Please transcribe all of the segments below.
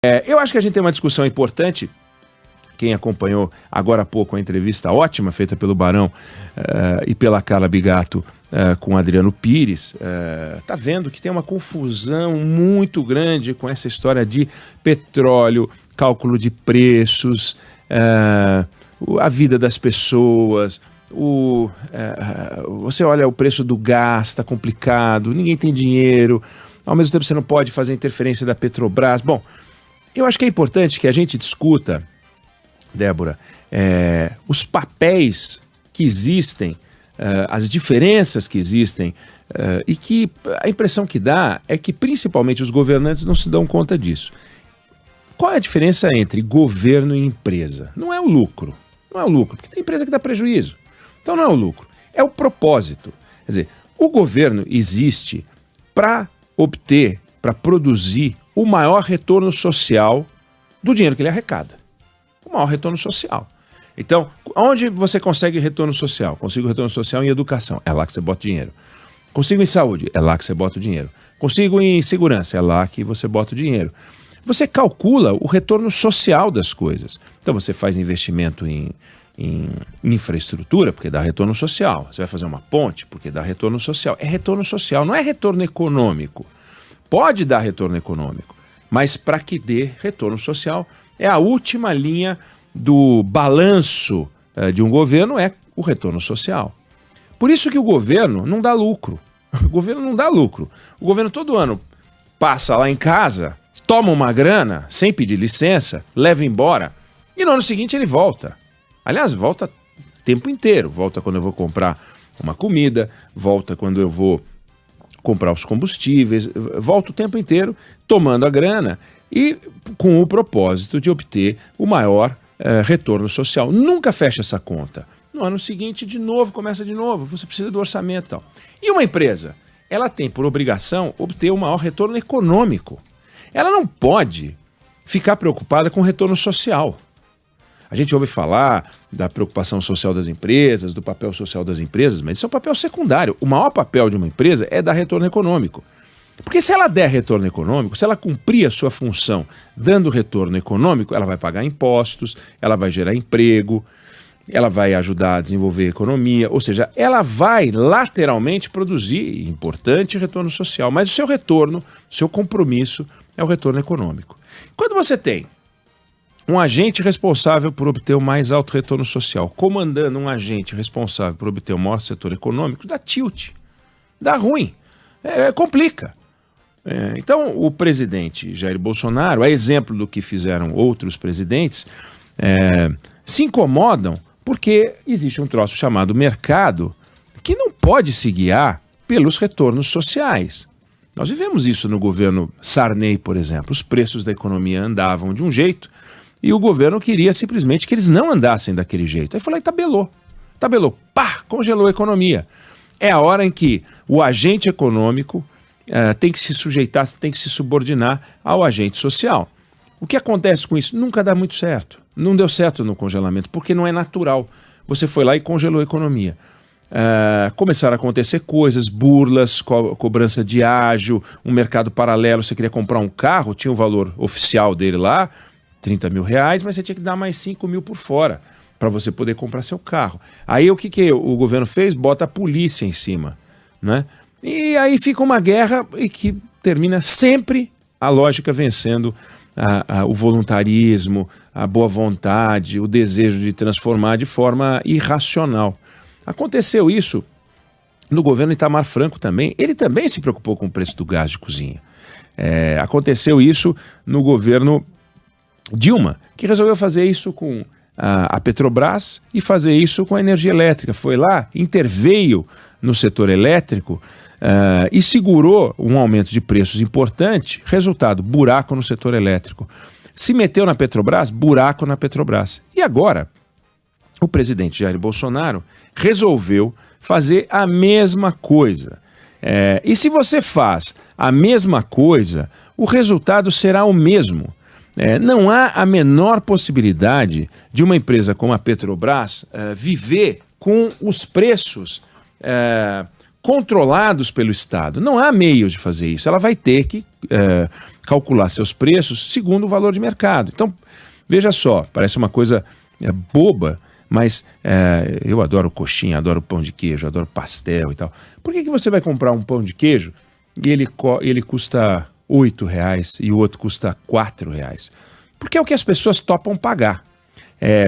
Eu acho que a gente tem uma discussão importante. Quem acompanhou agora há pouco a entrevista ótima feita pelo Barão e pela Carla Bigato com Adriano Pires, tá vendo que tem uma confusão muito grande com essa história de petróleo, cálculo de preços, a vida das pessoas, você olha o preço do gás, está complicado, ninguém tem dinheiro, ao mesmo tempo você não pode fazer interferência da Petrobras. Bom, eu acho que é importante que a gente discuta, Débora, os papéis que existem, as diferenças que existem, e que a impressão que dá é que principalmente os governantes não se dão conta disso. Qual é a diferença entre governo e empresa? Não é o lucro, porque tem empresa que dá prejuízo. Então não é o lucro, é o propósito. Quer dizer, o governo existe para obter, para produzir o maior retorno social do dinheiro que ele arrecada. O maior retorno social. Então, onde você consegue retorno social? Consigo retorno social em educação, é lá que você bota dinheiro. Consigo em saúde, é lá que você bota o dinheiro. Consigo em segurança, é lá que você bota o dinheiro. Você calcula o retorno social das coisas. Então você faz investimento em infraestrutura, porque dá retorno social. Você vai fazer uma ponte, porque dá retorno social. É retorno social, não é retorno econômico. Pode dar retorno econômico, mas para que dê retorno social, é a última linha do balanço de um governo, é o retorno social. Por isso que o governo não dá lucro. O governo não dá lucro. O governo todo ano passa lá em casa, toma uma grana, sem pedir licença, leva embora, e no ano seguinte ele volta. Aliás, volta o tempo inteiro. Volta quando eu vou comprar uma comida, volta quando eu vou comprar os combustíveis, volta o tempo inteiro tomando a grana e com o propósito de obter o maior retorno social. Nunca fecha essa conta. No ano seguinte, de novo, começa de novo. Você precisa do orçamento e tal. E uma empresa? Ela tem por obrigação obter o maior retorno econômico. Ela não pode ficar preocupada com o retorno social. A gente ouve falar da preocupação social das empresas, do papel social das empresas, mas isso é um papel secundário. O maior papel de uma empresa é dar retorno econômico. Porque se ela der retorno econômico, se ela cumprir a sua função dando retorno econômico, ela vai pagar impostos, ela vai gerar emprego, ela vai ajudar a desenvolver a economia, ou seja, ela vai lateralmente produzir importante retorno social, mas o seu retorno, o seu compromisso é o retorno econômico. Quando você tem um agente responsável por obter o mais alto retorno social, comandando um agente responsável por obter o maior setor econômico, dá tilt, dá ruim, complica. Então, o presidente Jair Bolsonaro, a exemplo do que fizeram outros presidentes, se incomodam porque existe um troço chamado mercado que não pode se guiar pelos retornos sociais. Nós vivemos isso no governo Sarney, por exemplo. Os preços da economia andavam de um jeito e o governo queria simplesmente que eles não andassem daquele jeito. Aí falou, e tabelou, pá, congelou a economia. É a hora em que o agente econômico tem que se sujeitar, tem que se subordinar ao agente social. O que acontece com isso? Nunca dá muito certo. Não deu certo no congelamento, porque não é natural. Você foi lá e congelou a economia. Começaram a acontecer coisas, burlas, cobrança de ágio, um mercado paralelo. Você queria comprar um carro, tinha o valor oficial dele lá, 30 mil reais, mas você tinha que dar mais 5 mil por fora para você poder comprar seu carro. Aí o que o governo fez? Bota a polícia em cima, né? E aí fica uma guerra e que termina sempre a lógica vencendo o voluntarismo, a boa vontade, o desejo de transformar de forma irracional. Aconteceu isso no governo Itamar Franco também. Ele também se preocupou com o preço do gás de cozinha. Aconteceu isso no governo Dilma, que resolveu fazer isso com a Petrobras e fazer isso com a energia elétrica. Foi lá, interveio no setor elétrico e segurou um aumento de preços importante. Resultado, buraco no setor elétrico. Se meteu na Petrobras, buraco na Petrobras. E agora, o presidente Jair Bolsonaro resolveu fazer a mesma coisa. E se você faz a mesma coisa, o resultado será o mesmo. Não há a menor possibilidade de uma empresa como a Petrobras viver com os preços controlados pelo Estado. Não há meios de fazer isso. Ela vai ter que calcular seus preços segundo o valor de mercado. Então, veja só, parece uma coisa boba, mas eu adoro coxinha, adoro pão de queijo, adoro pastel e tal. Por que você vai comprar um pão de queijo e ele custa R$8 e o outro custa R$4? Porque é o que as pessoas topam pagar.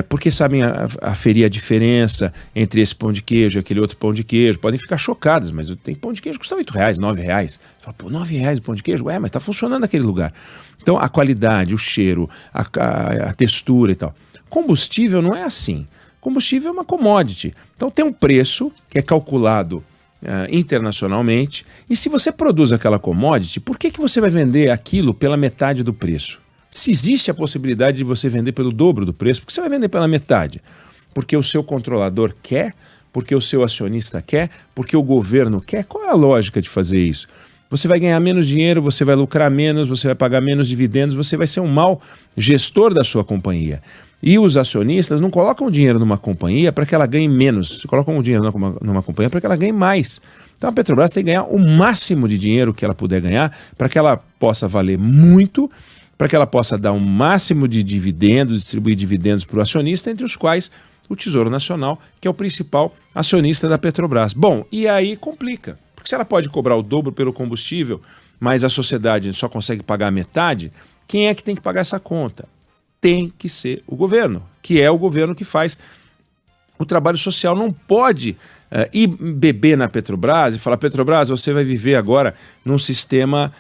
Porque sabem aferir a diferença entre esse pão de queijo e aquele outro pão de queijo. Podem ficar chocadas, mas tem pão de queijo que custa R$8, R$9. Você fala, pô, R$9 o pão de queijo? Mas tá funcionando naquele lugar. Então, a qualidade, o cheiro, a textura e tal. Combustível não é assim. Combustível é uma commodity. Então, tem um preço que é calculado internacionalmente. E se você produz aquela commodity, por que você vai vender aquilo pela metade do preço? Se existe a possibilidade de você vender pelo dobro do preço, por que você vai vender pela metade? Porque o seu controlador quer? Porque o seu acionista quer? Porque o governo quer? Qual é a lógica de fazer isso? Você vai ganhar menos dinheiro, você vai lucrar menos, você vai pagar menos dividendos, você vai ser um mau gestor da sua companhia. E os acionistas não colocam dinheiro numa companhia para que ela ganhe menos, colocam o dinheiro numa companhia para que ela ganhe mais. Então a Petrobras tem que ganhar o máximo de dinheiro que ela puder ganhar para que ela possa valer muito, para que ela possa dar um máximo de dividendos, distribuir dividendos para o acionista, entre os quais o Tesouro Nacional, que é o principal acionista da Petrobras. Bom, e aí complica, porque se ela pode cobrar o dobro pelo combustível, mas a sociedade só consegue pagar a metade, quem é que tem que pagar essa conta? Tem que ser o governo, que é o governo que faz o trabalho social. Não pode ir beber na Petrobras e falar, Petrobras, você vai viver agora num sistema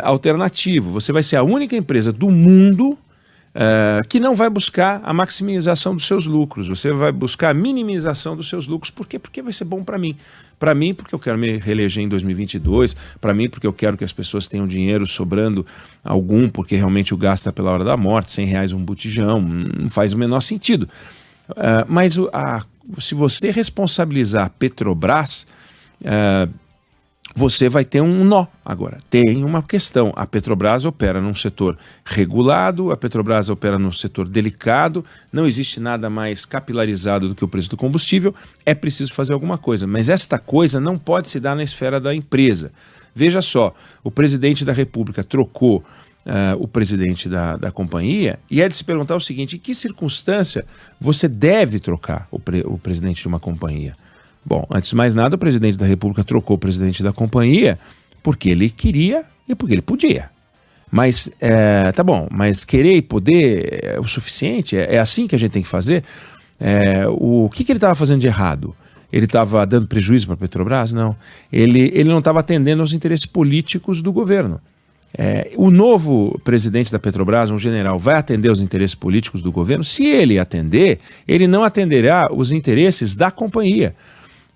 alternativo. Você vai ser a única empresa do mundo que não vai buscar a maximização dos seus lucros. Você vai buscar a minimização dos seus lucros. Por quê? Porque vai ser bom para mim. Para mim, porque eu quero me reeleger em 2022. Para mim, porque eu quero que as pessoas tenham dinheiro sobrando algum, porque realmente o gasto é pela hora da morte, R$100 um botijão, não faz o menor sentido. Mas se você responsabilizar a Petrobras, você vai ter um nó. Agora, tem uma questão. A Petrobras opera num setor regulado, a Petrobras opera num setor delicado, não existe nada mais capilarizado do que o preço do combustível, é preciso fazer alguma coisa. Mas esta coisa não pode se dar na esfera da empresa. Veja só, o presidente da República trocou o presidente da companhia, e é de se perguntar o seguinte, em que circunstância você deve trocar o presidente de uma companhia? Bom, antes de mais nada, o presidente da República trocou o presidente da companhia porque ele queria e porque ele podia. Mas, tá bom, mas querer e poder é o suficiente? É assim que a gente tem que fazer? O que ele estava fazendo de errado? Ele estava dando prejuízo para a Petrobras? Não. Ele não estava atendendo aos interesses políticos do governo. O novo presidente da Petrobras, um general, vai atender os interesses políticos do governo? Se ele atender, ele não atenderá os interesses da companhia.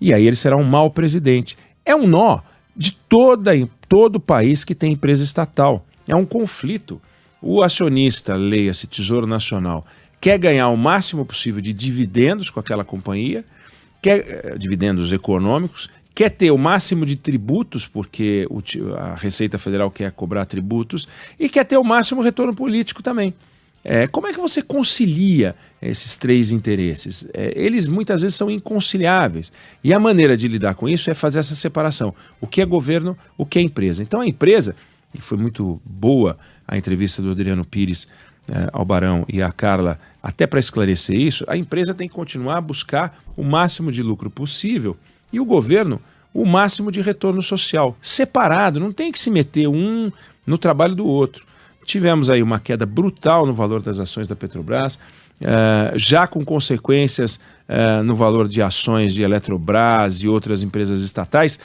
E aí ele será um mau presidente. É um nó de todo país que tem empresa estatal. É um conflito. O acionista, leia-se Tesouro Nacional, quer ganhar o máximo possível de dividendos com aquela companhia, dividendos econômicos, quer ter o máximo de tributos, porque a Receita Federal quer cobrar tributos, e quer ter o máximo retorno político também. Como é que você concilia esses três interesses? Eles muitas vezes são inconciliáveis. E a maneira de lidar com isso é fazer essa separação. O que é governo, o que é empresa. Então a empresa, e foi muito boa a entrevista do Adriano Pires ao Barão e à Carla, até para esclarecer isso, a empresa tem que continuar a buscar o máximo de lucro possível e o governo o máximo de retorno social. Separado, não tem que se meter um no trabalho do outro. Tivemos aí uma queda brutal no valor das ações da Petrobras, já com consequências no valor de ações de Eletrobras e outras empresas estatais,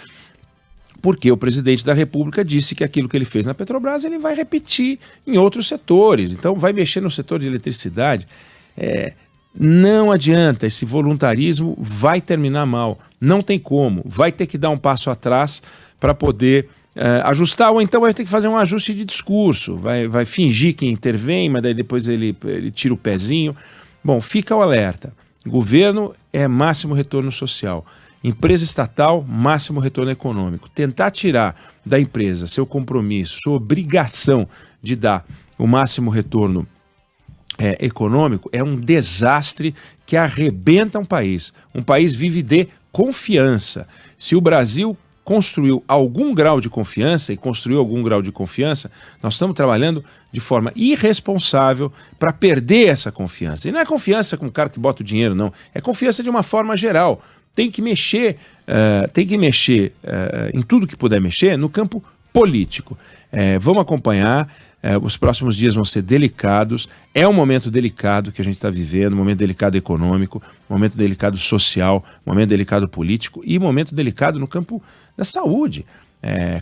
porque o presidente da República disse que aquilo que ele fez na Petrobras ele vai repetir em outros setores. Então vai mexer no setor de eletricidade. Não adianta, esse voluntarismo vai terminar mal. Não tem como, vai ter que dar um passo atrás para poder ajustar, ou então vai ter que fazer um ajuste de discurso, vai fingir que intervém, mas daí depois ele tira o pezinho. Bom, fica o alerta. Governo é máximo retorno social. Empresa estatal, máximo retorno econômico. Tentar tirar da empresa seu compromisso, sua obrigação de dar o máximo retorno econômico é um desastre que arrebenta um país. Um país vive de confiança. Se o Brasil construiu algum grau de confiança, e construiu algum grau de confiança, nós estamos trabalhando de forma irresponsável para perder essa confiança. E não é confiança com o cara que bota o dinheiro, não. É confiança de uma forma geral. Tem que mexer, em tudo que puder mexer no campo político. Vamos acompanhar, os próximos dias vão ser delicados, é um momento delicado que a gente está vivendo, um momento delicado econômico, um momento delicado social, um momento delicado político e um momento delicado no campo da saúde.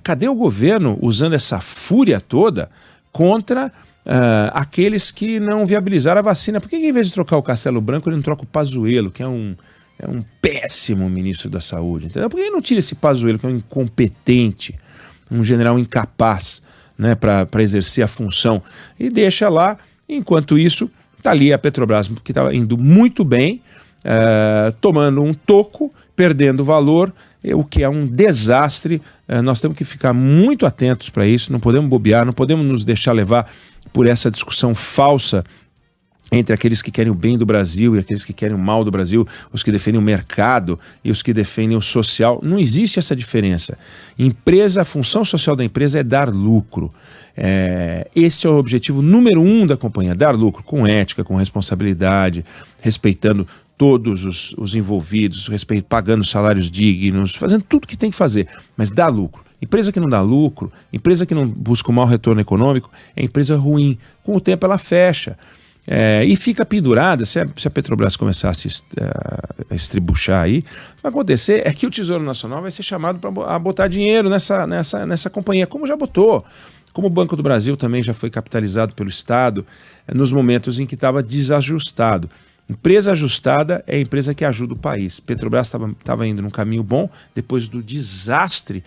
Cadê o governo usando essa fúria toda contra aqueles que não viabilizaram a vacina? Por que em vez de trocar o Castelo Branco ele não troca o Pazuello, que é um péssimo ministro da saúde, entendeu? Por que ele não tira esse Pazuello, que é um incompetente, um general incapaz, né, para exercer a função, e deixa lá? Enquanto isso, está ali a Petrobras, que estava indo muito bem, tomando um toco, perdendo valor, o que é um desastre. Nós temos que ficar muito atentos para isso, não podemos bobear, não podemos nos deixar levar por essa discussão falsa entre aqueles que querem o bem do Brasil e aqueles que querem o mal do Brasil, os que defendem o mercado e os que defendem o social. Não existe essa diferença. A função social da empresa é dar lucro. Esse é o objetivo número 1 da companhia, dar lucro com ética, com responsabilidade, respeitando todos os envolvidos, pagando salários dignos, fazendo tudo que tem que fazer, mas dá lucro. Empresa que não dá lucro, empresa que não busca um mau retorno econômico, é empresa ruim. Com o tempo ela fecha. E fica pendurada. Se a Petrobras começar a estribuchar aí, o que vai acontecer é que o Tesouro Nacional vai ser chamado para botar dinheiro nessa companhia, como já botou. Como o Banco do Brasil também já foi capitalizado pelo Estado nos momentos em que estava desajustado. Empresa ajustada é a empresa que ajuda o país. Petrobras estava indo num caminho bom depois do desastre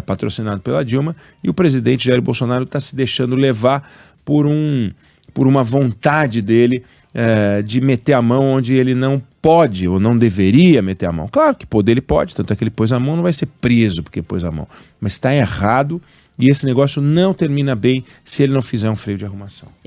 patrocinado pela Dilma, e o presidente Jair Bolsonaro está se deixando levar por uma vontade dele de meter a mão onde ele não pode ou não deveria meter a mão. Claro que poder ele pode, tanto é que ele pôs a mão, não vai ser preso porque pôs a mão. Mas está errado, e esse negócio não termina bem se ele não fizer um freio de arrumação.